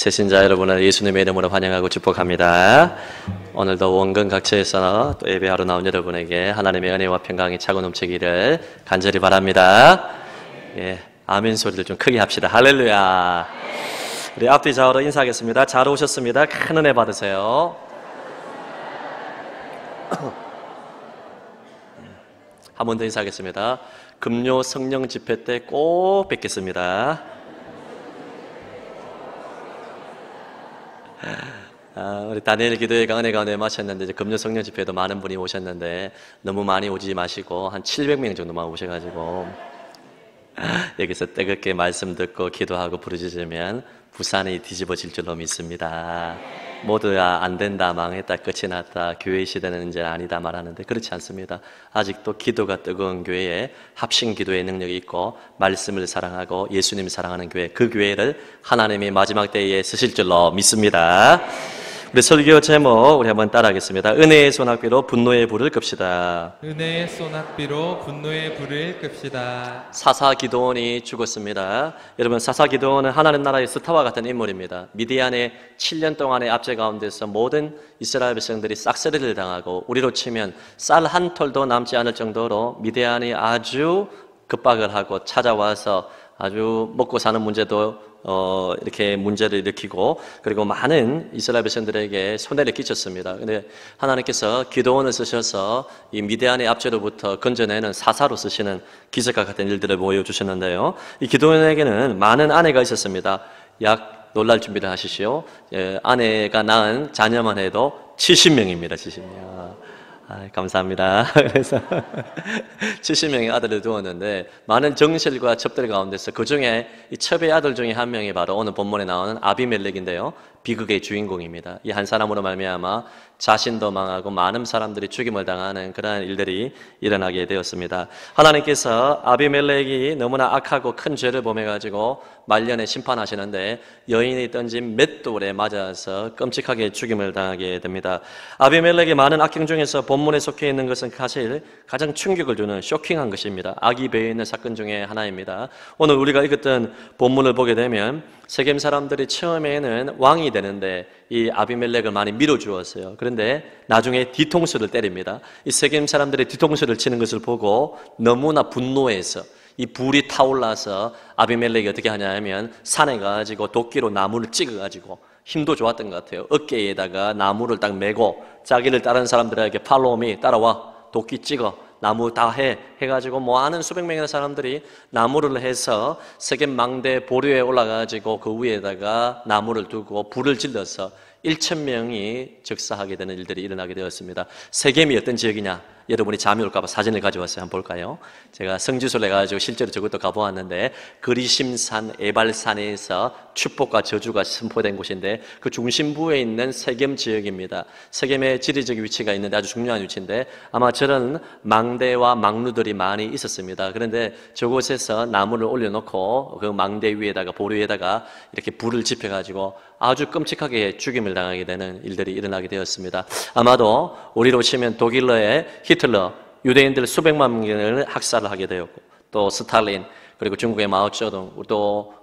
새신자 여러분을 예수님의 이름으로 환영하고 축복합니다. 오늘도 원근 각처에서 또 예배하러 나온 여러분에게 하나님의 은혜와 평강이 차고 넘치기를 간절히 바랍니다. 예, 아멘 소리를 좀 크게 합시다. 할렐루야. 우리 앞뒤 좌우로 인사하겠습니다. 잘 오셨습니다. 큰 은혜 받으세요. 한 번 더 인사하겠습니다. 금요 성령 집회 때 꼭 뵙겠습니다. 우리 다니엘 기도회가 은혜 가운데 마쳤는데 이제 금요 성령 집회도 많은 분이 오셨는데 너무 많이 오지 마시고 한 700명 정도만 오셔가지고 여기서 뜨겁게 말씀 듣고 기도하고 부르짖으면 부산이 뒤집어질 줄로 믿습니다. 모두가 안 된다, 망했다, 끝이 났다, 교회 시대는 이제 아니다 말하는데 그렇지 않습니다. 아직도 기도가 뜨거운 교회에 합심 기도의 능력이 있고 말씀을 사랑하고 예수님 사랑하는 교회, 그 교회를 하나님이 마지막 때에 쓰실 줄로 믿습니다. 우리 설교 제목 우리 한번 따라하겠습니다. 은혜의 소낙비로 분노의 불을 끕시다. 은혜의 소낙비로 분노의 불을 끕시다. 사사 기드온이 죽었습니다. 여러분, 사사 기드온은 하나님 나라의 스타와 같은 인물입니다. 미디안의 7년 동안의 압제 가운데서 모든 이스라엘 백성들이 싹쓸이를 당하고 우리로 치면 쌀 한 톨도 남지 않을 정도로 미디안이 아주 급박을 하고 찾아와서 아주 먹고 사는 문제도 이렇게 문제를 일으키고 그리고 많은 이스라엘 백성들에게 손해를 끼쳤습니다. 근데 하나님께서 기드온을 쓰셔서 이 미디안의 압제로부터 건져내는 사사로 쓰시는 기적과 같은 일들을 보여주셨는데요. 이 기드온에게는 많은 아내가 있었습니다. 약 놀랄 준비를 하시시오. 아내가 낳은 자녀만 해도 70명입니다. 70명. 감사합니다. 그래서 70명의 아들을 두었는데 많은 정실과 첩들 가운데서 그 중에 이 첩의 아들 중에 한 명이 바로 오늘 본문에 나오는 아비멜렉인데요. 비극의 주인공입니다. 이 한 사람으로 말미암아 자신도 망하고 많은 사람들이 죽임을 당하는 그러한 일들이 일어나게 되었습니다. 하나님께서 아비멜렉이 너무나 악하고 큰 죄를 범해가지고 말년에 심판하시는데 여인이 던진 맷돌에 맞아서 끔찍하게 죽임을 당하게 됩니다. 아비멜렉의 많은 악행 중에서 본문에 속해 있는 것은 사실 가장 충격을 주는 쇼킹한 것입니다. 악이 배어 있는 사건 중에 하나입니다. 오늘 우리가 읽었던 본문을 보게 되면 세겜 사람들이 처음에는 왕이 되는데 이 아비멜렉을 많이 밀어주었어요. 그런데 나중에 뒤통수를 때립니다. 이 세겜 사람들의 뒤통수를 치는 것을 보고 너무나 분노해서 이 불이 타올라서 아비멜렉이 어떻게 하냐면 산에 가가지고 도끼로 나무를 찍어가지고 힘도 좋았던 것 같아요. 어깨에다가 나무를 딱 메고 자기를 따르는 사람들에게 팔로우미 따라와 도끼 찍어 나무 다 해가지고 많은 수백 명의 사람들이 나무를 해서 세겜 망대 보류에 올라가지고 그 위에다가 나무를 두고 불을 질러서 1,000명이 즉사하게 되는 일들이 일어나게 되었습니다. 세겜이 어떤 지역이냐? 여러분이 잠이 올까봐 사진을 가져왔어요. 한번 볼까요? 제가 성지순례 가지고 실제로 저것도 가보았는데 그리심산 에발산에서 축복과 저주가 선포된 곳인데 그 중심부에 있는 세겜 지역입니다. 세겜의 지리적 위치가 있는데 아주 중요한 위치인데 아마 저런 망대와 망루들이 많이 있었습니다. 그런데 저곳에서 나무를 올려놓고 그 망대 위에다가 보루 위에다가 이렇게 불을 지펴가지고 아주 끔찍하게 죽임을 당하게 되는 일들이 일어나게 되었습니다. 아마도 우리로 치면 독일러의 히틀러, 유대인들 수백만 명을 학살을 하게 되었고 또 스탈린, 그리고 중국의 마오쩌둥, 또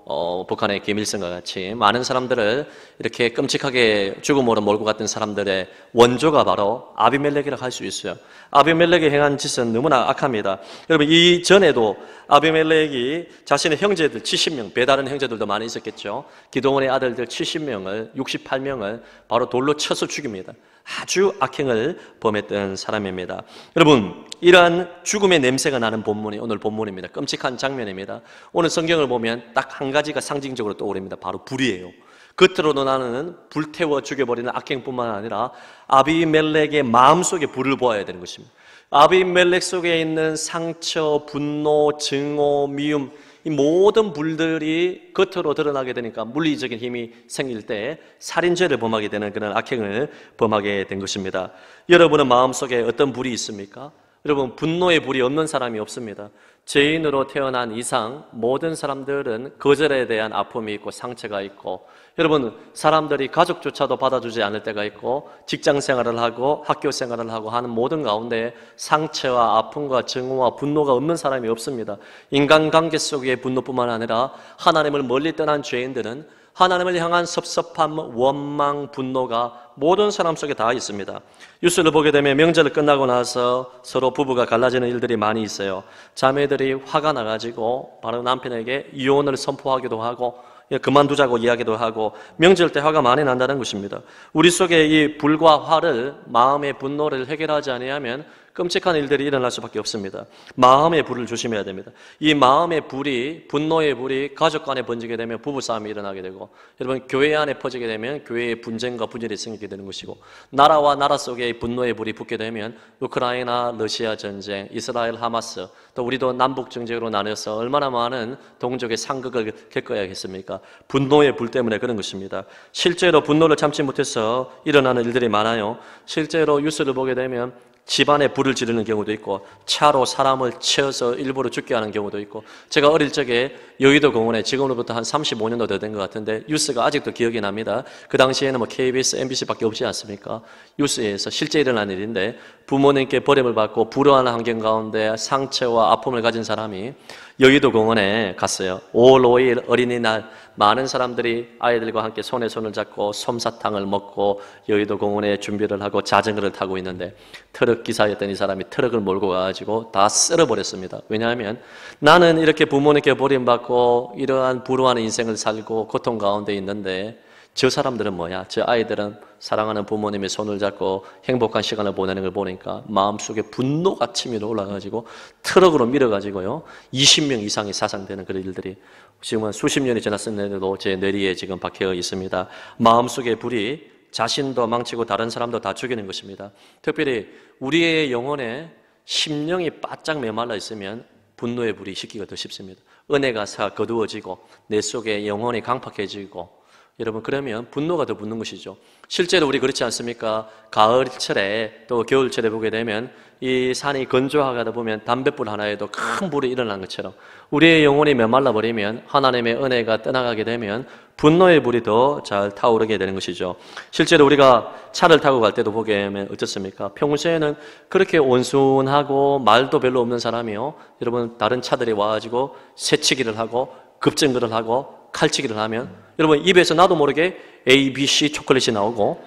북한의 김일성과 같이 많은 사람들을 이렇게 끔찍하게 죽음으로 몰고 갔던 사람들의 원조가 바로 아비멜렉이라고 할 수 있어요. 아비멜렉이 행한 짓은 너무나 악합니다. 여러분, 이전에도 아비멜렉이 자신의 형제들 70명, 배다른 형제들도 많이 있었겠죠. 기드온의 아들들 70명을, 68명을 바로 돌로 쳐서 죽입니다. 아주 악행을 범했던 사람입니다. 여러분, 이러한 죽음의 냄새가 나는 본문이 오늘 본문입니다. 끔찍한 장면입니다. 오늘 성경을 보면 딱 한 가지가 상징적으로 떠오릅니다. 바로 불이에요. 겉으로도 나는 불태워 죽여버리는 악행뿐만 아니라 아비멜렉의 마음속에 불을 보아야 되는 것입니다. 아비멜렉 속에 있는 상처, 분노, 증오, 미움, 이 모든 불들이 겉으로 드러나게 되니까 물리적인 힘이 생길 때 살인죄를 범하게 되는 그런 악행을 범하게 된 것입니다. 여러분은 마음속에 어떤 불이 있습니까? 여러분, 분노의 불이 없는 사람이 없습니다. 죄인으로 태어난 이상 모든 사람들은 거절에 대한 아픔이 있고 상처가 있고, 여러분, 사람들이 가족조차도 받아주지 않을 때가 있고 직장 생활을 하고 학교 생활을 하고 하는 모든 가운데 상처와 아픔과 증오와 분노가 없는 사람이 없습니다. 인간관계 속의 분노뿐만 아니라 하나님을 멀리 떠난 죄인들은 하나님을 향한 섭섭함, 원망, 분노가 모든 사람 속에 다 있습니다. 뉴스를 보게 되면 명절 끝나고 나서 서로 부부가 갈라지는 일들이 많이 있어요. 자매들이 화가 나가지고 바로 남편에게 이혼을 선포하기도 하고 그만두자고 이야기도 하고 명절 때 화가 많이 난다는 것입니다. 우리 속에 이 불과 화를, 마음의 분노를 해결하지 아니하면 끔찍한 일들이 일어날 수밖에 없습니다. 마음의 불을 조심해야 됩니다. 이 마음의 불이, 분노의 불이 가족 간에 번지게 되면 부부싸움이 일어나게 되고, 여러분 교회 안에 퍼지게 되면 교회의 분쟁과 분열이 생기게 되는 것이고, 나라와 나라 속에 분노의 불이 붙게 되면 우크라이나, 러시아 전쟁, 이스라엘, 하마스, 또 우리도 남북 정쟁으로 나눠서 얼마나 많은 동족의 상극을 겪어야겠습니까? 분노의 불 때문에 그런 것입니다. 실제로 분노를 참지 못해서 일어나는 일들이 많아요. 실제로 뉴스를 보게 되면 집안에 불을 지르는 경우도 있고, 차로 사람을 치어서 일부러 죽게 하는 경우도 있고, 제가 어릴 적에 여의도 공원에 지금으로부터 한 35년도 더 된 것 같은데 뉴스가 아직도 기억이 납니다. 그 당시에는 뭐 KBS, MBC밖에 없지 않습니까? 뉴스에서 실제 일어난 일인데, 부모님께 버림을 받고 불우한 환경 가운데 상처와 아픔을 가진 사람이 여의도 공원에 갔어요. 5월 5일 어린이날 많은 사람들이 아이들과 함께 손에 손을 잡고 솜사탕을 먹고 여의도 공원에 준비를 하고 자전거를 타고 있는데, 트럭 기사였던 이 사람이 트럭을 몰고 가가지고 다 쓸어버렸습니다. 왜냐하면 나는 이렇게 부모님께 버림받고 이러한 불우한 인생을 살고 고통 가운데 있는데, 저 사람들은 뭐야? 저 아이들은 사랑하는 부모님의 손을 잡고 행복한 시간을 보내는 걸 보니까 마음속에 분노가 치밀어 올라가지고 트럭으로 밀어가지고요 20명 이상이 사상되는 그런 일들이 지금은 수십 년이 지났었는데도 제 뇌리에 지금 박혀 있습니다. 마음속에 불이 자신도 망치고 다른 사람도 다 죽이는 것입니다. 특별히 우리의 영혼에 심령이 바짝 메말라 있으면 분노의 불이 식기가 더 쉽습니다. 은혜가 거두어지고 내 속에 영혼이 강팍해지고, 여러분 그러면 분노가 더 붙는 것이죠. 실제로 우리 그렇지 않습니까? 가을철에 또 겨울철에 보게 되면 이 산이 건조하다 보면 담뱃불 하나에도 큰 불이 일어난 것처럼 우리의 영혼이 메말라 버리면, 하나님의 은혜가 떠나가게 되면 분노의 불이 더 잘 타오르게 되는 것이죠. 실제로 우리가 차를 타고 갈 때도 보게 되면 어떻습니까? 평소에는 그렇게 온순하고 말도 별로 없는 사람이요, 여러분 다른 차들이 와가지고 새치기를 하고 급정거를 하고 칼치기를 하면 여러분 입에서 나도 모르게 ABC 초콜릿이 나오고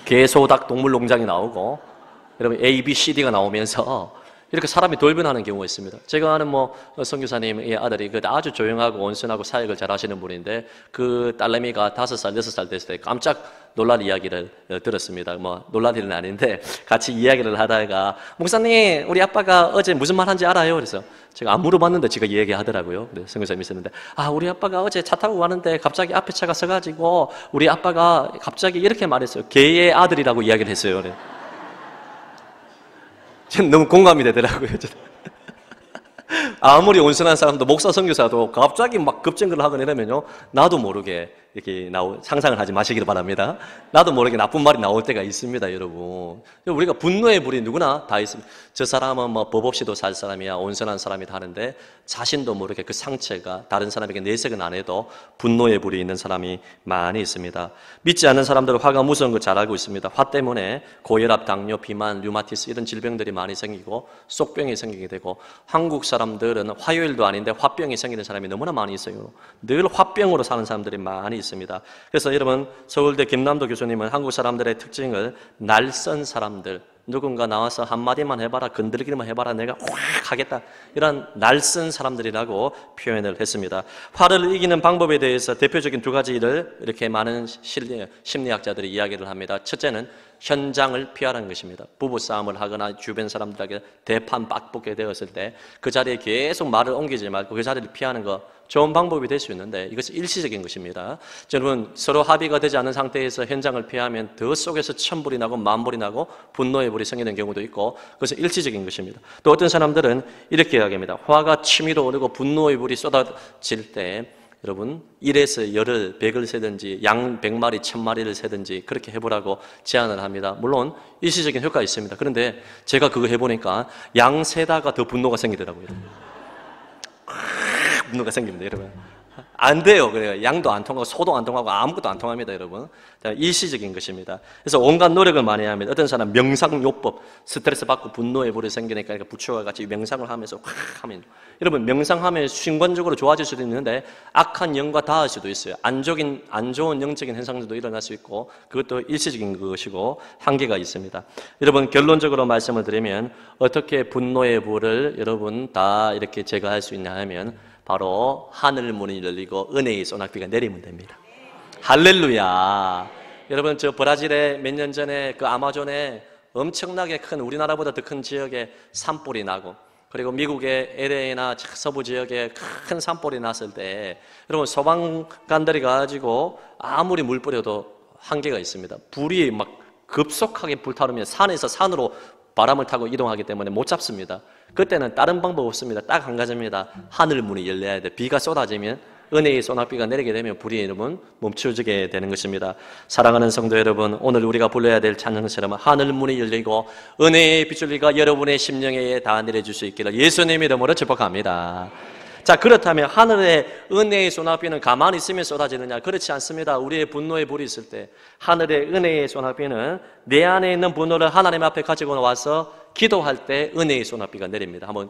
개소닭 동물농장이 나오고 여러분 ABCD가 나오면서 이렇게 사람이 돌변하는 경우가 있습니다. 제가 아는 선교사님의 아들이 아주 조용하고 온순하고 사역을 잘 하시는 분인데, 그 딸내미가 5살, 6살 됐을 때 깜짝 놀랄 이야기를 들었습니다. 놀랄 일은 아닌데 같이 이야기를 하다가, 목사님 우리 아빠가 어제 무슨 말 한지 알아요? 그래서 제가 안 물어봤는데 제가 이야기하더라고요. 선교사님이 있었는데, 우리 아빠가 어제 차 타고 가는데 갑자기 앞에 차가 서가지고 우리 아빠가 갑자기 이렇게 말했어요. 개의 아들이라고 이야기를 했어요. 그래. 저는 너무 공감이 되더라고요. 아무리 온순한 사람도, 목사 선교사도 갑자기 막 급정거를 하거나 이러면요, 나도 모르게 이렇게 상상을 하지 마시기를 바랍니다. 나도 모르게 나쁜 말이 나올 때가 있습니다, 여러분. 우리가 분노의 불이 누구나 다 있습니다. 저 사람은 법 없이도 살 사람이야, 온순한 사람이다 하는데 자신도 모르게 그 상처가 다른 사람에게 내색은 안 해도 분노의 불이 있는 사람이 많이 있습니다. 믿지 않는 사람들은 화가 무서운 거 잘 알고 있습니다. 화 때문에 고혈압, 당뇨, 비만, 류마티스 이런 질병들이 많이 생기고 속병이 생기게 되고, 한국 사람들은 화요일도 아닌데 화병이 생기는 사람이 너무나 많이 있어요. 늘 화병으로 사는 사람들이 많이 있습니다. 그래서 여러분, 서울대 김남도 교수님은 한국 사람들의 특징을 날선 사람들, 누군가 나와서 한마디만 해봐라, 건드리기만 해봐라, 내가 확 하겠다, 이런 날선 사람들이라고 표현을 했습니다. 화를 이기는 방법에 대해서 대표적인 2가지를 이렇게 많은 심리학자들이 이야기를 합니다. 첫째는 현장을 피하라는 것입니다. 부부싸움을 하거나 주변 사람들에게 대판 빡붙게 되었을 때 그 자리에 계속 말을 옮기지 말고 그 자리를 피하는 거 좋은 방법이 될 수 있는데, 이것은 일시적인 것입니다. 여러분, 서로 합의가 되지 않은 상태에서 현장을 피하면 더 속에서 천불이 나고 만불이 나고 분노의 불이 생기는 경우도 있고, 그것은 일시적인 것입니다. 또 어떤 사람들은 이렇게 이야기합니다. 화가 치밀어 오르고 분노의 불이 쏟아질 때 여러분 1에서 열을 100을 세든지 양 100마리 1000마리를 세든지 그렇게 해보라고 제안을 합니다. 물론 일시적인 효과가 있습니다. 그런데 제가 그거 해보니까 양 세다가 더 분노가 생기더라고요. 분노가 생깁니다, 여러분. 안 돼요. 그래요. 양도 안 통하고 소도 안 통하고 아무것도 안 통합니다, 여러분. 일시적인 것입니다. 그래서 온갖 노력을 많이 합니다. 어떤 사람 명상요법, 스트레스 받고 분노의 불이 생기니까 부처와 같이 명상을 하면서 확 하면, 여러분 명상하면 순간적으로 좋아질 수도 있는데 악한 영과 닿을 수도 있어요. 안 좋은 영적인 현상들도 일어날 수 있고, 그것도 일시적인 것이고 한계가 있습니다. 여러분 결론적으로 말씀을 드리면 어떻게 분노의 불을 여러분 다 이렇게 제거할 수 있냐 하면 바로 하늘 문이 열리고 은혜의 소낙비가 내리면 됩니다. 할렐루야. 여러분 저 브라질에 몇 년 전에 그 아마존에 엄청나게 큰, 우리나라보다 더 큰 지역에 산불이 나고, 그리고 미국의 LA나 서부 지역에 큰 산불이 났을 때 여러분 소방관들이 가지고 아무리 물 뿌려도 한계가 있습니다. 불이 막 급속하게 불타오르면 산에서 산으로 바람을 타고 이동하기 때문에 못 잡습니다. 그때는 다른 방법 없습니다. 딱 한 가지입니다. 하늘 문이 열려야 돼. 비가 쏟아지면, 은혜의 소낙비가 내리게 되면 불이 여러분 멈춰지게 되는 것입니다. 사랑하는 성도 여러분, 오늘 우리가 불러야 될 찬양처럼 하늘 문이 열리고 은혜의 빗줄기가 여러분의 심령에 다 내려줄 수 있기를 예수님 이름으로 축복합니다. 자, 그렇다면 하늘의 은혜의 소낙비는 가만히 있으면 쏟아지느냐? 그렇지 않습니다. 우리의 분노의 불이 있을 때 하늘의 은혜의 소낙비는 내 안에 있는 분노를 하나님 앞에 가지고 와서 기도할 때 은혜의 소낙비가 내립니다. 한번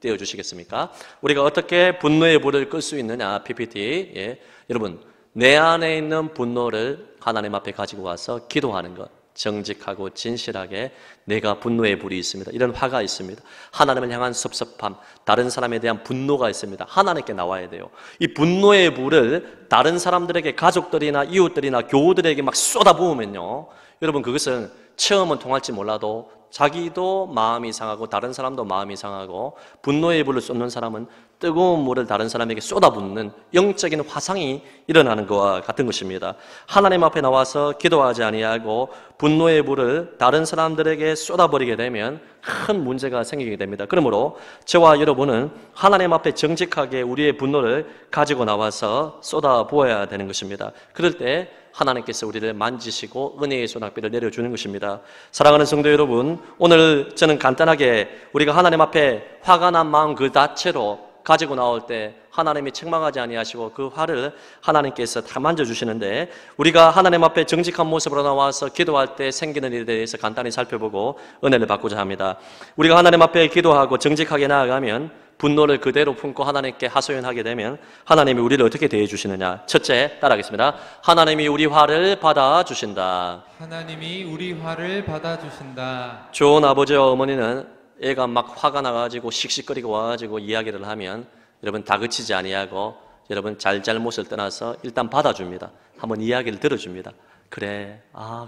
띄워주시겠습니까? 우리가 어떻게 분노의 불을 끌 수 있느냐? PPT. 예. 여러분, 내 안에 있는 분노를 하나님 앞에 가지고 와서 기도하는 것. 정직하고 진실하게 내가 분노의 불이 있습니다. 이런 화가 있습니다. 하나님을 향한 섭섭함, 다른 사람에 대한 분노가 있습니다. 하나님께 나와야 돼요. 이 분노의 불을 다른 사람들에게, 가족들이나 이웃들이나 교우들에게 막 쏟아부으면요, 여러분 그것은 처음은 통할지 몰라도 자기도 마음이 상하고 다른 사람도 마음이 상하고, 분노의 불을 쏟는 사람은 뜨거운 물을 다른 사람에게 쏟아붓는 영적인 화상이 일어나는 것과 같은 것입니다. 하나님 앞에 나와서 기도하지 아니하고 분노의 불을 다른 사람들에게 쏟아버리게 되면 큰 문제가 생기게 됩니다. 그러므로 저와 여러분은 하나님 앞에 정직하게 우리의 분노를 가지고 나와서 쏟아부어야 되는 것입니다. 그럴 때 하나님께서 우리를 만지시고 은혜의 소낙비를 내려주는 것입니다. 사랑하는 성도 여러분, 오늘 저는 간단하게 우리가 하나님 앞에 화가 난 마음 그 자체로 가지고 나올 때 하나님이 책망하지 아니하시고 그 화를 하나님께서 다 만져주시는데, 우리가 하나님 앞에 정직한 모습으로 나와서 기도할 때 생기는 일에 대해서 간단히 살펴보고 은혜를 받고자 합니다. 우리가 하나님 앞에 기도하고 정직하게 나아가면, 분노를 그대로 품고 하나님께 하소연하게 되면 하나님이 우리를 어떻게 대해주시느냐? 첫째, 따라하겠습니다. 하나님이 우리 화를 받아주신다. 하나님이 우리 화를 받아주신다. 좋은 아버지와 어머니는 애가 막 화가 나가지고 씩씩거리고 와가지고 이야기를 하면 여러분 다그치지 아니하고 여러분 잘잘못을 떠나서 일단 받아줍니다. 한번 이야기를 들어줍니다. 그래,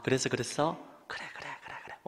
그래서 그랬어? 그래.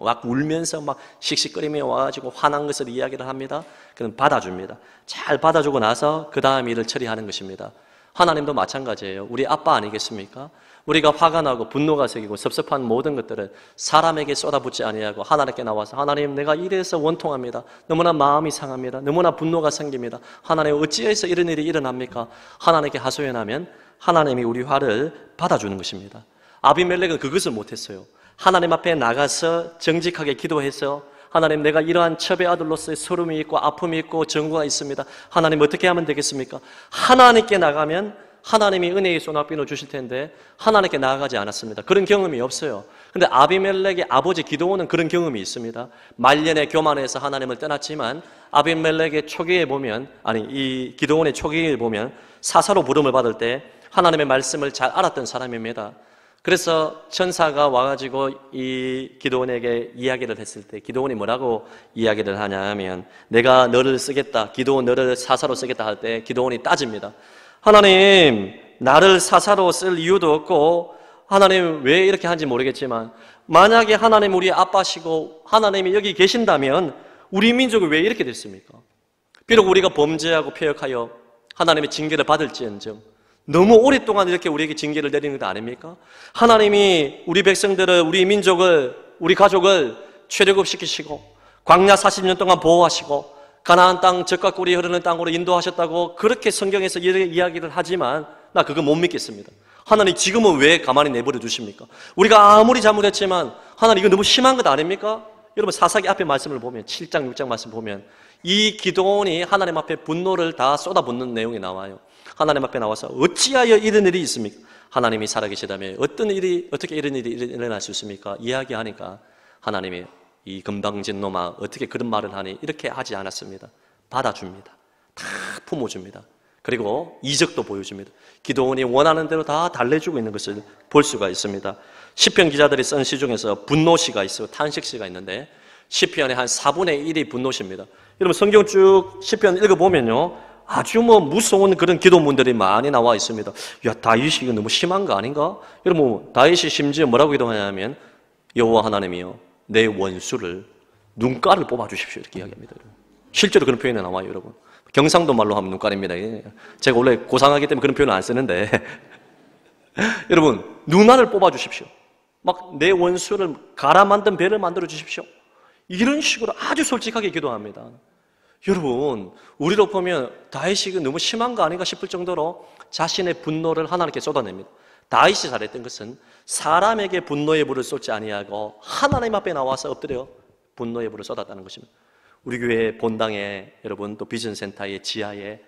막 울면서 막 씩씩거리며 와가지고 화난 것을 이야기를 합니다. 그럼 받아줍니다. 잘 받아주고 나서 그 다음 일을 처리하는 것입니다. 하나님도 마찬가지예요. 우리 아빠 아니겠습니까? 우리가 화가 나고 분노가 생기고 섭섭한 모든 것들을 사람에게 쏟아붓지 아니하고 하나님께 나와서, 하나님 내가 이래서 원통합니다. 너무나 마음이 상합니다. 너무나 분노가 생깁니다. 하나님 어찌해서 이런 일이 일어납니까? 하나님께 하소연하면 하나님이 우리 화를 받아주는 것입니다. 아비멜렉은 그것을 못했어요. 하나님 앞에 나가서 정직하게 기도해서, 하나님 내가 이러한 첩의 아들로서의 서름이 있고 아픔이 있고 정구가 있습니다. 하나님 어떻게 하면 되겠습니까? 하나님께 나가면 하나님이 은혜의 소낙비를 주실 텐데 하나님께 나아가지 않았습니다. 그런 경험이 없어요. 근데 아비멜렉의 아버지 기드온은 그런 경험이 있습니다. 말년에 교만해서 하나님을 떠났지만 아비멜렉의 초기에 보면, 이 기드온의 초기에 보면 사사로 부름을 받을 때 하나님의 말씀을 잘 알았던 사람입니다. 그래서 천사가 와가지고 이 기드온에게 이야기를 했을 때 기드온이 뭐라고 이야기를 하냐 하면, 내가 너를 쓰겠다, 기드온 너를 사사로 쓰겠다 할 때 기드온이 따집니다. 하나님, 나를 사사로 쓸 이유도 없고 하나님 왜 이렇게 하는지 모르겠지만, 만약에 하나님 우리 아빠시고 하나님이 여기 계신다면 우리 민족이 왜 이렇게 됐습니까? 비록 우리가 범죄하고 패역하여 하나님의 징계를 받을지언정 너무 오랫동안 이렇게 우리에게 징계를 내리는 것 아닙니까? 하나님이 우리 백성들을, 우리 민족을, 우리 가족을 출애굽시키시고 광야 40년 동안 보호하시고 가나안 땅 젖과 꿀이 흐르는 땅으로 인도하셨다고 그렇게 성경에서 이야기를 하지만 나 그거 못 믿겠습니다. 하나님 지금은 왜 가만히 내버려 두십니까? 우리가 아무리 잘못했지만 하나님 이거 너무 심한 것 아닙니까? 여러분 사사기 앞에 말씀을 보면 7장 6장 말씀 보면 이 기드온이 하나님 앞에 분노를 다 쏟아붓는 내용이 나와요. 하나님 앞에 나와서 어찌하여 이런 일이 있습니까? 하나님이 살아계시다면 어떻게 이런 일이 일어날 수 있습니까? 이야기하니까 하나님이 이 금방진 놈아 어떻게 그런 말을 하니? 이렇게 하지 않았습니다. 받아줍니다. 다 품어줍니다. 그리고 이적도 보여줍니다. 기도원이 원하는 대로 다 달래주고 있는 것을 볼 수가 있습니다. 시편 기자들이 쓴 시 중에서 분노시가 있어요. 탄식시가 있는데 시편의 한 4분의 1이 분노시입니다. 여러분 성경 쭉 시편 읽어보면요, 아주 무서운 그런 기도문들이 많이 나와 있습니다. 야, 다윗이 이거 너무 심한 거 아닌가? 여러분 다윗이 심지어 뭐라고 기도하냐면 여호와 하나님이요, 내 원수를 눈깔을 뽑아주십시오 이렇게 이야기합니다. 실제로 그런 표현이 나와요. 여러분 경상도 말로 하면 눈깔입니다. 제가 원래 고상하기 때문에 그런 표현을 안 쓰는데 여러분 눈알을 뽑아주십시오. 막 내 원수를 갈아 만든 배를 만들어 주십시오. 이런 식으로 아주 솔직하게 기도합니다. 여러분 우리로 보면 다윗이 너무 심한 거 아닌가 싶을 정도로 자신의 분노를 하나님께 쏟아냅니다. 다윗이 잘했던 것은 사람에게 분노의 불을 쏟지 아니하고 하나님 앞에 나와서 엎드려 분노의 불을 쏟았다는 것입니다. 우리 교회 본당에 여러분 또 비전센터의 지하에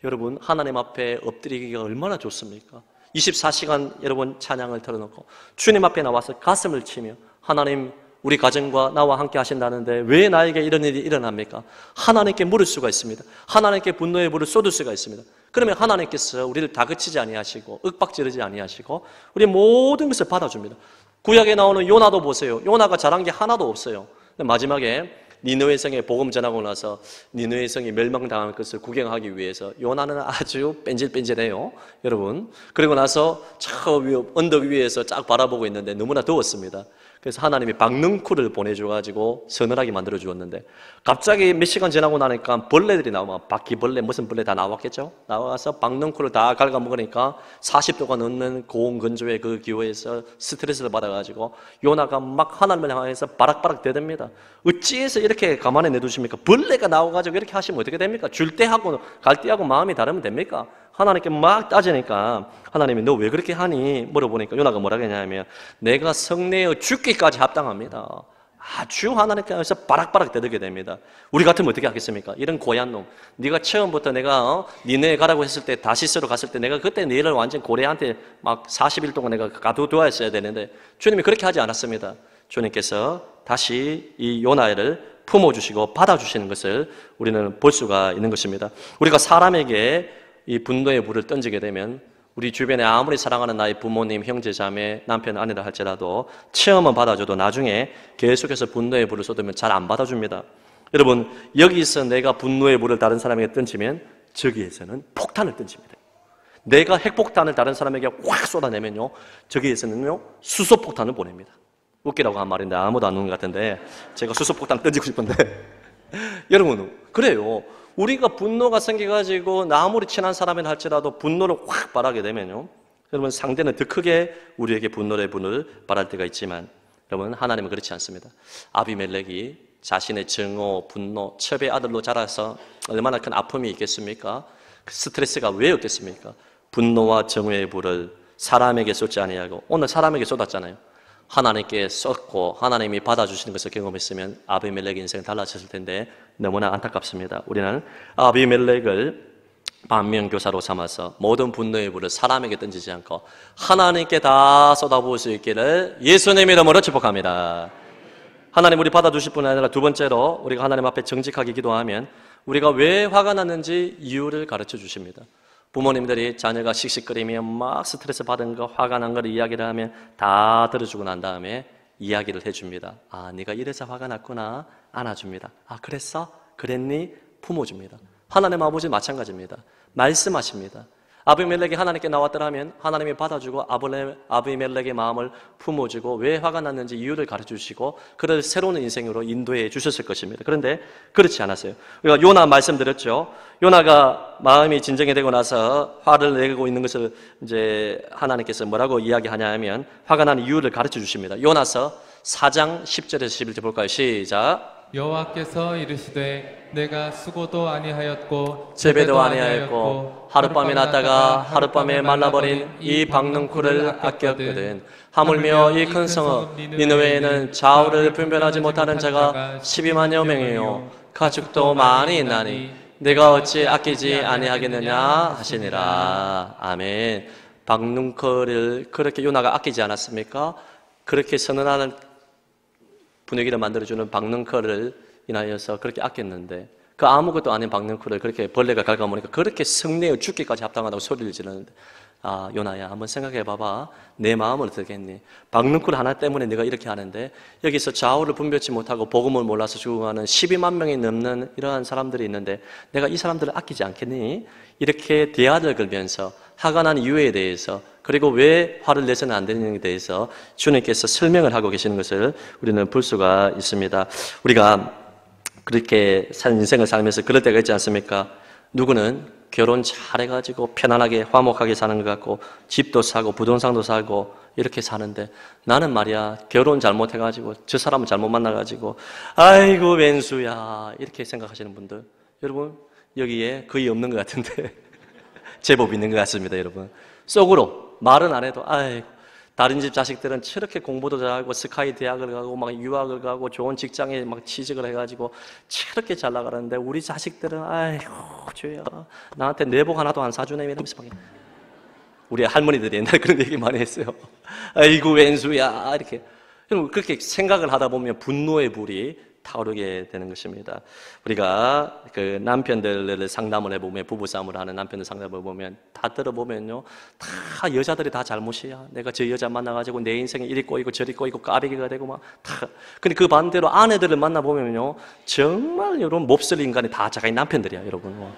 여러분 하나님 앞에 엎드리기가 얼마나 좋습니까? 24시간 여러분 찬양을 틀어놓고 주님 앞에 나와서 가슴을 치며 하나님 우리 가정과 나와 함께 하신다는데 왜 나에게 이런 일이 일어납니까? 하나님께 물을 수가 있습니다. 하나님께 분노의 불을 쏟을 수가 있습니다. 그러면 하나님께서 우리를 다그치지 아니하시고 윽박지르지 아니하시고 우리 모든 것을 받아줍니다. 구약에 나오는 요나도 보세요. 요나가 잘한 게 하나도 없어요. 마지막에 니느웨 성에 복음 전하고 나서 니느웨 성이 멸망당할 것을 구경하기 위해서 요나는 아주 뺀질뺀질해요, 여러분. 그리고 나서 저 언덕 위에서 쫙 바라보고 있는데 너무나 더웠습니다. 그래서 하나님이 박능쿨을 보내줘가지고 서늘하게 만들어 주었는데 갑자기 몇 시간 지나고 나니까 벌레들이 나오면 바퀴벌레 무슨 벌레 다 나왔겠죠? 나와서 박능쿨을 다 갉아먹으니까 40도가 넘는 고온건조의 그 기후에서 스트레스를 받아가지고 요나가 막 하나님을 향해서 바락바락 대듭니다. 어찌해서 이렇게 가만히 내두십니까? 벌레가 나와가지고 이렇게 하시면 어떻게 됩니까? 줄 때하고 갈 때하고 마음이 다르면 됩니까? 하나님께 막 따지니까 하나님이 너 왜 그렇게 하니? 물어보니까 요나가 뭐라고 했냐면 내가 성내어 죽기까지 합당합니다. 아주 하나님께서 바락바락 대들게 됩니다. 우리 같으면 어떻게 하겠습니까? 이런 고얀 놈, 네가 처음부터 내가 니네 가라고 했을 때 다시스로 갔을 때 내가 그때 너를 완전 고래한테 막 40일 동안 내가 가둬두었어야 되는데 주님이 그렇게 하지 않았습니다. 주님께서 다시 이 요나를 품어주시고 받아주시는 것을 우리는 볼 수가 있는 것입니다. 우리가 사람에게 이 분노의 불을 던지게 되면 우리 주변에 아무리 사랑하는 나의 부모님, 형제, 자매, 남편, 아내라 할지라도 체험은 받아줘도 나중에 계속해서 분노의 불을 쏟으면 잘 안 받아줍니다. 여러분 여기서 내가 분노의 불을 다른 사람에게 던지면 저기에서는 폭탄을 던집니다. 내가 핵폭탄을 다른 사람에게 확 쏟아내면요 저기에서는요 수소폭탄을 보냅니다. 웃기라고 한 말인데 아무도 안 웃는 것 같은데 제가 수소폭탄 던지고 싶은데 여러분 그래요. 우리가 분노가 생겨가지고 나 아무리 친한 사람이라 할지라도 분노를 확 발하게 되면요 여러분 상대는 더 크게 우리에게 분노의 불을 발할 때가 있지만 여러분 하나님은 그렇지 않습니다. 아비멜렉이 자신의 증오, 분노, 첩의 아들로 자라서 얼마나 큰 아픔이 있겠습니까? 그 스트레스가 왜 없겠습니까? 분노와 정오의 불을 사람에게 쏟지 아니하고 오늘 사람에게 쏟았잖아요. 하나님께 쏟고 하나님이 받아주시는 것을 경험했으면 아비멜렉의 인생은 달라졌을 텐데 너무나 안타깝습니다. 우리는 아비멜렉을 반면교사로 삼아서 모든 분노의 불을 사람에게 던지지 않고 하나님께 다 쏟아부을 수 있기를 예수님의 이름으로 축복합니다. 하나님 우리 받아주실 뿐 아니라 두 번째로 우리가 하나님 앞에 정직하게 기도하면 우리가 왜 화가 났는지 이유를 가르쳐 주십니다. 부모님들이 자녀가 씩씩거리며 막 스트레스 받은 거, 화가 난 걸 이야기를 하면 다 들어주고 난 다음에 이야기를 해줍니다. 아, 네가 이래서 화가 났구나. 안아줍니다. 아, 그랬어? 그랬니? 품어줍니다. 하나님 아버지 마찬가지입니다. 말씀하십니다. 아비멜렉이 하나님께 나왔더라면 하나님이 받아주고 아비멜렉의 마음을 품어주고 왜 화가 났는지 이유를 가르쳐주시고 그를 새로운 인생으로 인도해 주셨을 것입니다. 그런데 그렇지 않았어요. 우리가 요나 말씀드렸죠. 요나가 마음이 진정이 되고 나서 화를 내고 있는 것을 이제 하나님께서 뭐라고 이야기하냐 면 화가 난 이유를 가르쳐 주십니다. 요나서 4장 10절에서 11절 볼까요? 시작. 여호와께서 이르시되 내가 수고도 아니하였고 재배도 아니하였고 하룻밤에 났다가 하룻밤에 말라버린 이 박능쿨을 아꼈거든. 하물며 이 큰 성읍 니느웨에는 좌우를 분별하지 못하는 자가 12만여 명이요 가축도 많이 있나니 내가 어찌 아끼지 아니하겠느냐 하시니라. 아멘. 박능커를 그렇게 요나가 아끼지 않았습니까? 그렇게 선언하는 분위기를 만들어주는 박능커를 인하여서 그렇게 아꼈는데 그 아무것도 아닌 박능커를 그렇게 벌레가 갉아먹으니까 그렇게 성내어 죽기까지 합당하다고 소리를 지르는데 아, 요나야, 한번 생각해 봐봐. 내 마음을 어떻게 했니? 박능쿨 하나 때문에 내가 이렇게 하는데 여기서 좌우를 분별치 못하고 복음을 몰라서 죽어가는 12만 명이 넘는 이러한 사람들이 있는데 내가 이 사람들을 아끼지 않겠니? 이렇게 대화를 걸면서 화가 난 이유에 대해서 그리고 왜 화를 내서는 안 되는지에 대해서 주님께서 설명을 하고 계시는 것을 우리는 볼 수가 있습니다. 우리가 그렇게 인생을 살면서 그럴 때가 있지 않습니까? 누구는 결혼 잘해가지고 편안하게 화목하게 사는 것 같고 집도 사고 부동산도 사고 이렇게 사는데 나는 말이야 결혼 잘못해가지고 저 사람을 잘못 만나가지고 아이고 왼수야 이렇게 생각하시는 분들 여러분 여기에 거의 없는 것 같은데 제법 있는 것 같습니다. 여러분 속으로 말은 안 해도 아이고 다른 집 자식들은 저렇게 공부도 잘하고 스카이 대학을 가고 막 유학을 가고 좋은 직장에 막 취직을 해가지고 저렇게 잘 나가는데 우리 자식들은 아이고 주여 나한테 내복 하나도 안 사주네 이러면서 막 우리 할머니들이 옛날에 그런 얘기 많이 했어요. 아이고 왼수야 이렇게 여러분 그렇게 생각을 하다 보면 분노의 불이 타오르게 되는 것입니다. 우리가 그 남편들을 상담을 해보면 부부싸움을 하는 남편들 상담을 해보면 다 들어보면요 다 여자들이 다 잘못이야. 내가 저 여자 만나가지고 내 인생에 이리 꼬이고 저리 꼬이고 까비기가 되고 막 다. 근데 그 반대로 아내들을 만나보면요 정말 여러분 몹쓸 인간이 다 자기 남편들이야 여러분.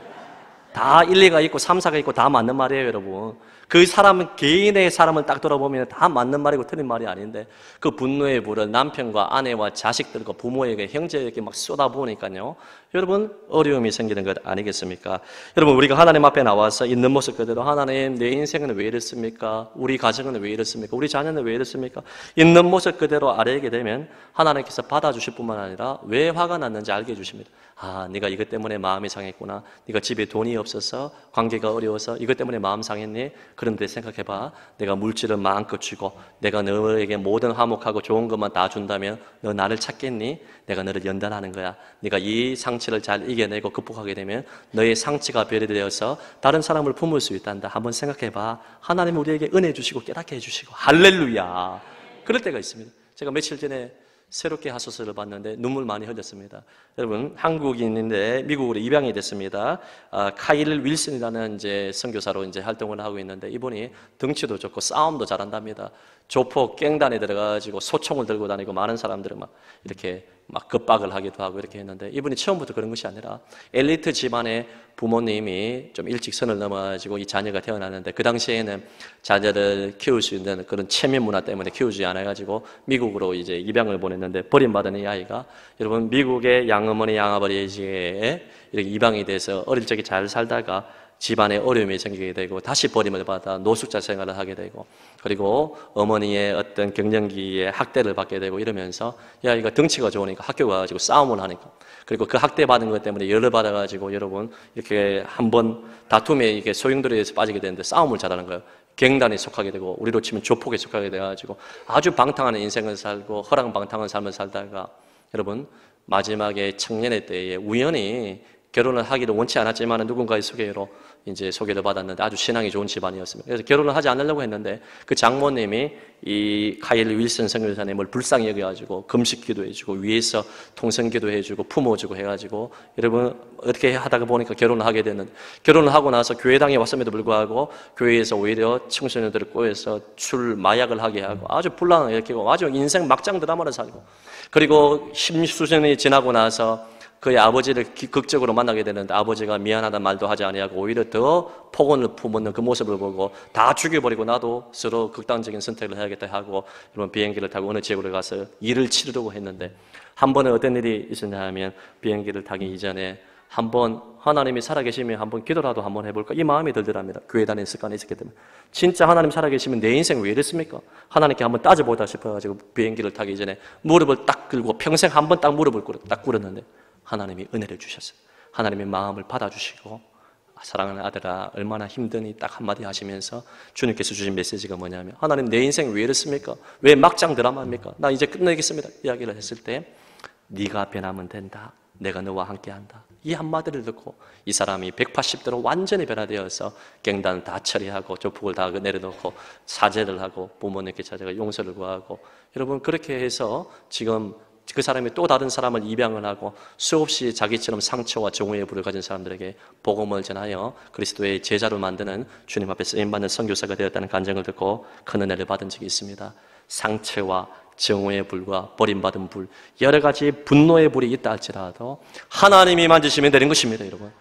다 일리가 있고 삼사가 있고 다 맞는 말이에요 여러분. 그 사람은 개인의 사람을 딱 돌아보면 다 맞는 말이고 틀린 말이 아닌데 그 분노의 불을 남편과 아내와 자식들과 부모에게 형제에게 막 쏟아부으니까요 여러분 어려움이 생기는 것 아니겠습니까? 여러분 우리가 하나님 앞에 나와서 있는 모습 그대로 하나님 내 인생은 왜 이렇습니까? 우리 가정은 왜 이렇습니까? 우리 자녀는 왜 이렇습니까? 있는 모습 그대로 아뢰게 되면 하나님께서 받아주실 뿐만 아니라 왜 화가 났는지 알게 해주십니다. 아 네가 이것 때문에 마음이 상했구나. 네가 집에 돈이 없어서 관계가 어려워서 이것 때문에 마음 상했니? 그런데 생각해봐. 내가 물질을 마음껏 주고 내가 너에게 모든 화목하고 좋은 것만 다 준다면 너 나를 찾겠니? 내가 너를 연단하는 거야. 네가 이 상처를 잘 이겨내고 극복하게 되면 너의 상처가 별이 되어서 다른 사람을 품을 수 있단다. 한번 생각해봐. 하나님 우리에게 은혜 주시고 깨닫게 해주시고 할렐루야. 그럴 때가 있습니다. 제가 며칠 전에 새롭게 하소서를 봤는데 눈물 많이 흘렸습니다. 여러분 한국인인데 미국으로 입양이 됐습니다. 카일 윌슨이라는 이제 선교사로 이제 활동을 하고 있는데 이분이 덩치도 좋고 싸움도 잘한답니다. 조폭 갱단에 들어가가지고 소총을 들고 다니고 많은 사람들은 막 이렇게 막 겁박을 하기도 하고 이렇게 했는데 이분이 처음부터 그런 것이 아니라 엘리트 집안의 부모님이 좀 일찍 선을 넘어가지고 이 자녀가 태어났는데 그 당시에는 자녀를 키울 수 있는 그런 체면 문화 때문에 키우지 않아가지고 미국으로 이제 입양을 보냈는데 버림받은 이 아이가 여러분 미국의 양어머니 양아버지에 이렇게 입양이 돼서 어릴 적에 잘 살다가 집안에 어려움이 생기게 되고 다시 버림을 받아 노숙자 생활을 하게 되고 그리고 어머니의 어떤 갱년기에 학대를 받게 되고 이러면서 이 아이가 덩치가 좋으니까 학교 가가지고 싸움을 하니까 그리고 그 학대받은 것 때문에 열을 받아가지고 여러분 이렇게 한번 다툼에 이게 소용돌이에서 빠지게 되는데 싸움을 잘하는 거예요. 갱단에 속하게 되고 우리로 치면 조폭에 속하게 돼가지고 아주 방탕한 인생을 살고 허랑방탕한 삶을 살다가 여러분 마지막에 청년의 때에 우연히 결혼을 하기를 원치 않았지만 누군가의 소개로 이제 소개를 받았는데 아주 신앙이 좋은 집안이었습니다. 그래서 결혼을 하지 않으려고 했는데 그 장모님이 이 카일 윌슨 선교사님을 불쌍히 여겨가지고 금식 기도해주고 위에서 통성 기도해주고 품어주고 해가지고 여러분 어떻게 하다가 보니까 결혼을 하게 됐는데 결혼을 하고 나서 교회당에 왔음에도 불구하고 교회에서 오히려 청소년들을 꼬여서 술 마약을 하게 하고 아주 불란하게 일으키고 아주 인생 막장 드라마를 살고 그리고 십수년이 지나고 나서 그의 아버지를 극적으로 만나게 되는데 아버지가 미안하다는 말도 하지 아니하고 오히려 더 폭언을 품는 그 모습을 보고 다 죽여버리고 나도 서로 극단적인 선택을 해야겠다 하고 이런 비행기를 타고 어느 지역으로 가서 일을 치르려고 했는데 한 번은 어떤 일이 있었냐 하면 비행기를 타기 이전에 한번 하나님이 살아계시면 한번 기도라도 한번 해볼까 이 마음이 들더랍니다. 교회 다니는 습관이 있었기 때문에 진짜 하나님 살아계시면 내 인생 왜 이랬습니까? 하나님께 한번 따져보다 싶어가지고 비행기를 타기 이전에 무릎을 딱 꿇고 평생 한번 딱 무릎을 딱 꿇었는데 하나님이 은혜를 주셨어요. 하나님의 마음을 받아주시고 사랑하는 아들아 얼마나 힘드니 딱 한마디 하시면서 주님께서 주신 메시지가 뭐냐면 하나님 내 인생 왜 이렇습니까? 왜 막장 드라마입니까? 나 이제 끝내겠습니다. 이야기를 했을 때 네가 변하면 된다. 내가 너와 함께한다. 이 한마디를 듣고 이 사람이 180도로 완전히 변화되어서 갱단을 다 처리하고 조폭을 다 내려놓고 사죄를 하고 부모님께 찾아가 용서를 구하고, 여러분 그렇게 해서 지금 그 사람이 또 다른 사람을 입양을 하고 수없이 자기처럼 상처와 정오의 불을 가진 사람들에게 복음을 전하여 그리스도의 제자로 만드는 주님 앞에 쓰임받는 선교사가 되었다는 간증을 듣고 큰 은혜를 받은 적이 있습니다. 상처와 정오의 불과 버림받은 불, 여러 가지 분노의 불이 있다 할지라도 하나님이 만지시면 되는 것입니다, 여러분.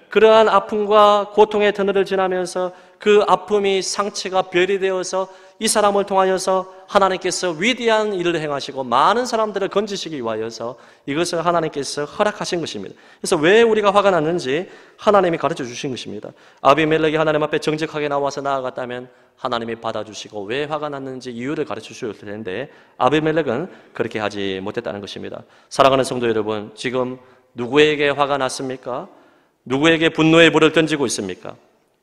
그러한 아픔과 고통의 터널을 지나면서 그 아픔이 상처가 별이 되어서 이 사람을 통하여서 하나님께서 위대한 일을 행하시고 많은 사람들을 건지시기 위하여서 이것을 하나님께서 허락하신 것입니다. 그래서 왜 우리가 화가 났는지 하나님이 가르쳐 주신 것입니다. 아비멜렉이 하나님 앞에 정직하게 나와서 나아갔다면 하나님이 받아주시고 왜 화가 났는지 이유를 가르쳐 주셨을 텐데 아비멜렉은 그렇게 하지 못했다는 것입니다. 사랑하는 성도 여러분, 지금 누구에게 화가 났습니까? 누구에게 분노의 불을 던지고 있습니까?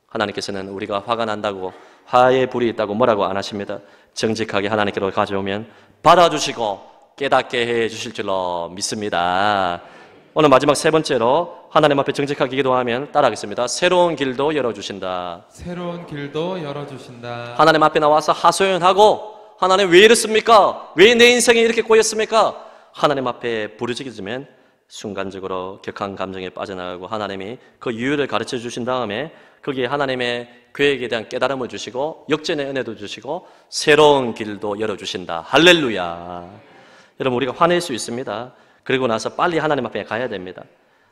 하나님께서는 우리가 화가 난다고, 화의 불이 있다고 뭐라고 안 하십니다. 정직하게 하나님께로 가져오면 받아주시고 깨닫게 해 주실 줄로 믿습니다. 오늘 마지막 세 번째로 하나님 앞에 정직하게 기도하면 따라하겠습니다. 새로운 길도 열어주신다. 새로운 길도 열어주신다. 하나님 앞에 나와서 하소연하고, 하나님 왜 이렇습니까? 왜 내 인생이 이렇게 꼬였습니까? 하나님 앞에 부르짖으면 순간적으로 격한 감정에 빠져나가고 하나님이 그 이유를 가르쳐 주신 다음에 거기에 하나님의 계획에 대한 깨달음을 주시고 역전의 은혜도 주시고 새로운 길도 열어주신다. 할렐루야. 여러분, 우리가 화낼 수 있습니다. 그리고 나서 빨리 하나님 앞에 가야 됩니다.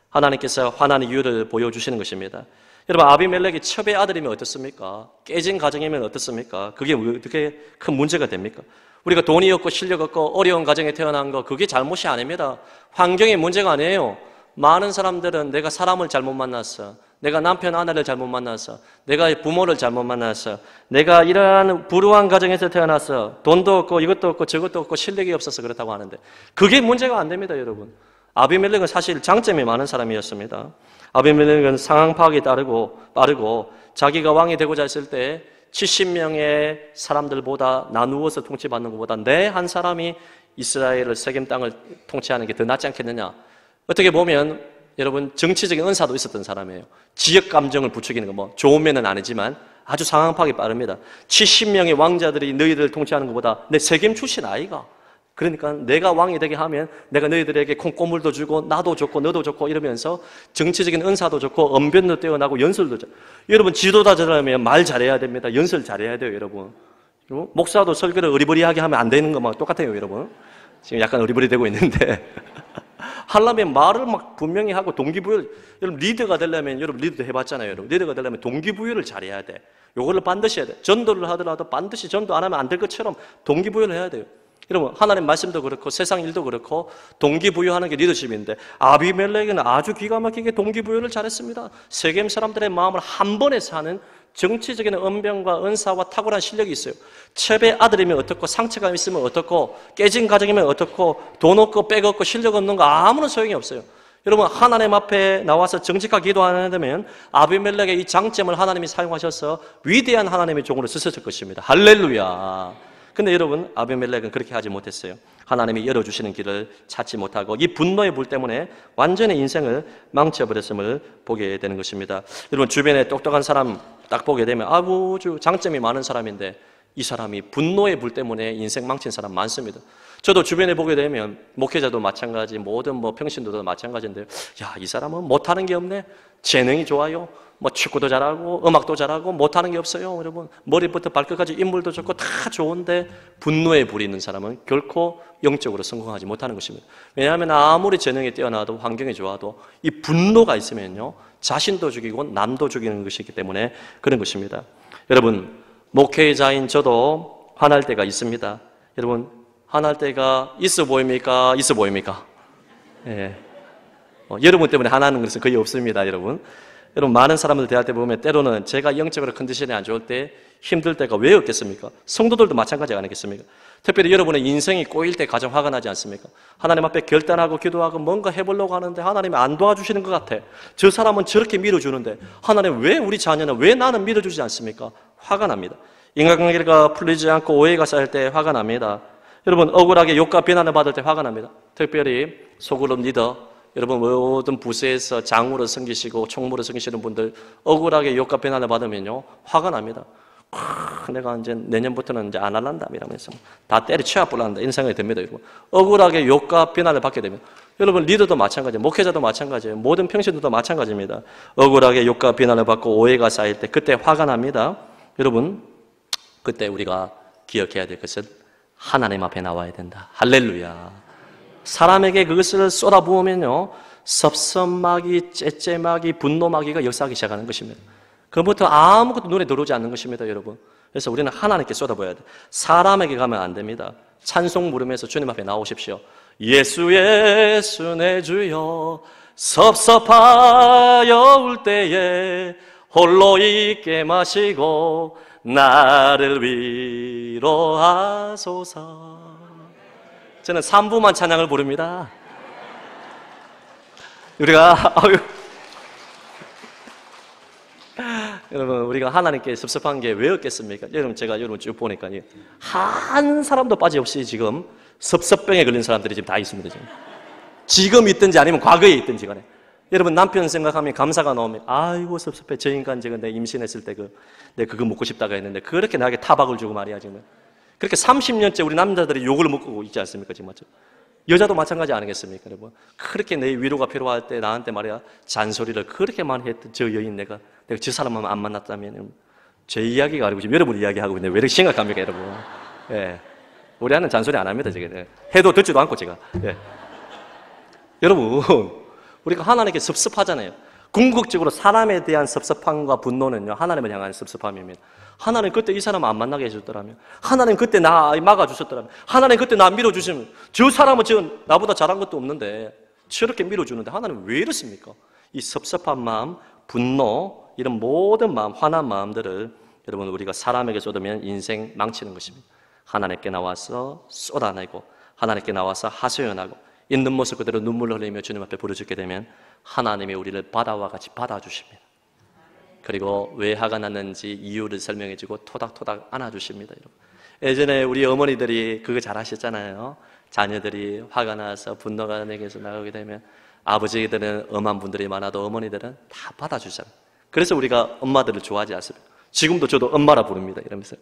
하나님께서 화나는 이유를 보여주시는 것입니다. 여러분, 아비멜렉이 첩의 아들이면 어떻습니까? 깨진 가정이면 어떻습니까? 그게 어떻게 큰 문제가 됩니까? 우리가 돈이 없고 실력 없고 어려운 가정에 태어난 거, 그게 잘못이 아닙니다. 환경이 문제가 아니에요. 많은 사람들은 내가 사람을 잘못 만났어, 내가 남편 아내를 잘못 만났어, 내가 부모를 잘못 만났어, 내가 이러한 불우한 가정에서 태어났어, 돈도 없고 이것도 없고 저것도 없고 실력이 없어서 그렇다고 하는데 그게 문제가 안 됩니다, 여러분. 아비멜렉은 사실 장점이 많은 사람이었습니다. 아비멜렉은 상황 파악이 빠르고 자기가 왕이 되고자 했을 때 70명의 사람들보다 나누어서 통치받는 것보다 내 한 사람이 이스라엘을 세겜 땅을 통치하는 게 더 낫지 않겠느냐. 어떻게 보면 여러분 정치적인 은사도 있었던 사람이에요. 지역 감정을 부추기는 거 뭐 좋은 면은 아니지만 아주 상황 파악이 빠릅니다. 70명의 왕자들이 너희들을 통치하는 것보다 내 세겜 출신 아이가, 그러니까 내가 왕이 되게 하면 내가 너희들에게 콩고물도 주고 나도 좋고 너도 좋고 이러면서 정치적인 은사도 좋고 언변도 뛰어나고 연설도 좋고. 여러분, 지도자 되려면 말 잘해야 됩니다. 연설 잘해야 돼요, 여러분. 목사도 설교를 어리버리하게 하면 안 되는 거만 똑같아요, 여러분. 지금 약간 어리버리 되고 있는데 하려면 말을 막 분명히 하고 동기부여. 여러분, 리더가 되려면, 여러분 리더도 해봤잖아요, 여러분. 리더가 되려면 동기부여를 잘해야 돼. 요거를 반드시 해야 돼. 전도를 하더라도 반드시 전도 안 하면 안 될 것처럼 동기부여를 해야 돼요. 여러분, 하나님 말씀도 그렇고 세상 일도 그렇고 동기부여하는 게 리더십인데 아비멜렉은 아주 기가 막히게 동기부여를 잘했습니다. 세겜 사람들의 마음을 한 번에 사는 정치적인 언변과 은사와 탁월한 실력이 있어요. 첩의 아들이면 어떻고, 상처가 있으면 어떻고, 깨진 가정이면 어떻고, 돈 없고 백 없고 실력 없는 거 아무런 소용이 없어요. 여러분, 하나님 앞에 나와서 정직하게 기도하면 아비멜렉의 이 장점을 하나님이 사용하셔서 위대한 하나님의 종으로 쓰셨을 것입니다. 할렐루야. 근데 여러분, 아비멜렉은 그렇게 하지 못했어요. 하나님이 열어주시는 길을 찾지 못하고 이 분노의 불 때문에 완전히 인생을 망쳐버렸음을 보게 되는 것입니다. 여러분, 주변에 똑똑한 사람 딱 보게 되면 아주 장점이 많은 사람인데 이 사람이 분노의 불 때문에 인생 망친 사람 많습니다. 저도 주변에 보게 되면 목회자도 마찬가지, 모든 평신도도 마찬가지인데요. 야, 이 사람은 못하는 게 없네. 재능이 좋아요. 축구도 잘하고 음악도 잘하고 못하는 게 없어요. 여러분, 머리부터 발끝까지 인물도 좋고 다 좋은데 분노에 불이 있는 사람은 결코 영적으로 성공하지 못하는 것입니다. 왜냐하면 아무리 재능이 뛰어나도 환경이 좋아도 이 분노가 있으면요, 자신도 죽이고 남도 죽이는 것이기 때문에 그런 것입니다. 여러분, 목회자인 저도 화날 때가 있습니다. 여러분, 화날 때가 있어 보입니까? 있어 보입니까? 예. 여러분 때문에 화나는 것은 거의 없습니다, 여러분. 여러분, 많은 사람들 대할 때 보면 때로는 제가 영적으로 컨디션이 안 좋을 때 힘들 때가 왜 없겠습니까? 성도들도 마찬가지 아니겠습니까? 특별히 여러분의 인생이 꼬일 때 가장 화가 나지 않습니까? 하나님 앞에 결단하고 기도하고 뭔가 해보려고 하는데 하나님이 안 도와주시는 것 같아. 저 사람은 저렇게 밀어주는데 하나님 왜 우리 자녀는, 왜 나는 밀어주지 않습니까? 화가 납니다. 인간관계가 풀리지 않고 오해가 쌓일 때 화가 납니다. 여러분, 억울하게 욕과 비난을 받을 때 화가 납니다. 특별히 소그룹 리더, 여러분 모든 부서에서 장으로 섬기시고 총무로 섬기시는 분들 억울하게 욕과 비난을 받으면요 화가 납니다. 내가 이제 내년부터는 이제 안 할란다 이러면서 다 때려쳐야 불란다 이런 생각이 듭니다. 여러분 억울하게 욕과 비난을 받게 되면 여러분 리더도 마찬가지예요. 목회자도 마찬가지예요. 모든 평신도도 마찬가지입니다. 억울하게 욕과 비난을 받고 오해가 쌓일 때 그때 화가 납니다. 여러분 그때 우리가 기억해야 될 것은 하나님 앞에 나와야 된다. 할렐루야. 사람에게 그것을 쏟아부으면요 섭섭마귀, 째째마귀, 분노마귀가 역사하기 시작하는 것입니다. 그부터 아무것도 눈에 들어오지 않는 것입니다, 여러분. 그래서 우리는 하나님께 쏟아부어야 돼. 사람에게 가면 안 됩니다. 찬송 부르면서 주님 앞에 나오십시오. 예수 예수 내 주여 섭섭하여 울 때에 홀로 있게 마시고 나를 위로하소서. 저는 3부만 찬양을 부릅니다. 우리가 여러분 우리가 하나님께 섭섭한 게 왜 없겠습니까? 여러분 제가 여러분 쭉 보니까 한 사람도 빠짐없이 지금 섭섭병에 걸린 사람들이 지금 다 있습니다. 지금 있든지 아니면 과거에 있든지 간에 여러분 남편 생각하면 감사가 나오면 아이고 섭섭해 저 인간 제가 내 임신했을 때 내가 그거 먹고 싶다가 했는데 그렇게 나에게 타박을 주고 말이야 지금 그렇게 30년째 우리 남자들이 욕을 먹고 있지 않습니까 지금 맞죠? 여자도 마찬가지 아니겠습니까 여러분? 그렇게 내 위로가 필요할 때 나한테 말이야 잔소리를 그렇게 많이 했던 저 여인 내가 저 사람만 안 만났다면 제 이야기가 아니고 지금 여러분 이야기하고 있는데 왜 이렇게 심각합니까 여러분? 예. 우리 하는 잔소리 안 합니다 지금. 해도 듣지도 않고 제가. 예. 여러분 우리가 하나님께 섭섭하잖아요. 궁극적으로 사람에 대한 섭섭함과 분노는요 하나님을 향한 섭섭함입니다. 하나님 그때 이 사람 안 만나게 해줬더라면, 하나님 그때 나 막아주셨더라면, 하나님 그때 나 밀어주시면, 저 사람은 지금 나보다 잘한 것도 없는데 저렇게 밀어주는데 하나님 왜 이렇습니까? 이 섭섭한 마음, 분노, 이런 모든 마음, 화난 마음들을 여러분 우리가 사람에게 쏟으면 인생 망치는 것입니다. 하나님께 나와서 쏟아내고 하나님께 나와서 하소연하고 있는 모습 그대로 눈물을 흘리며 주님 앞에 부르짖게 되면 하나님이 우리를 바다와 같이 받아주십니다. 그리고 왜 화가 났는지 이유를 설명해주고 토닥토닥 안아주십니다. 여러분. 예전에 우리 어머니들이 그거 잘 하셨잖아요. 자녀들이 화가 나서 분노가 내게서 나오게 되면 아버지들은 엄한 분들이 많아도 어머니들은 다 받아주잖아요. 그래서 우리가 엄마들을 좋아하지 않습니까? 지금도 저도 엄마라 부릅니다. 이러면서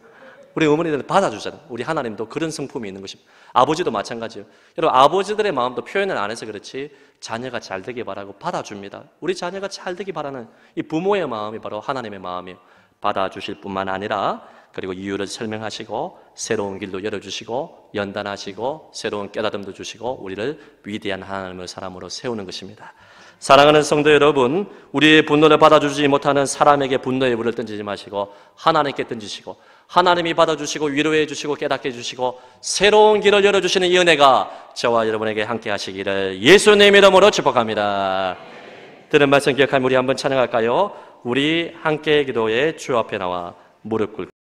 우리 어머니들은 받아주잖아요. 우리 하나님도 그런 성품이 있는 것입니다. 아버지도 마찬가지예요. 여러분 아버지들의 마음도 표현을 안 해서 그렇지 자녀가 잘 되기 바라고 받아줍니다. 우리 자녀가 잘 되기 바라는 이 부모의 마음이 바로 하나님의 마음이에요. 받아주실 뿐만 아니라 그리고 이유를 설명하시고 새로운 길도 열어주시고 연단하시고 새로운 깨달음도 주시고 우리를 위대한 하나님의 사람으로 세우는 것입니다. 사랑하는 성도 여러분, 우리의 분노를 받아주지 못하는 사람에게 분노의 불을 던지지 마시고 하나님께 던지시고 하나님이 받아주시고 위로해 주시고 깨닫게 해주시고 새로운 길을 열어주시는 이 은혜가 저와 여러분에게 함께 하시기를 예수님 이름으로 축복합니다. 들은 말씀 기억하면 우리 한번 찬양할까요? 우리 함께 기도에 주 앞에 나와 무릎 꿇고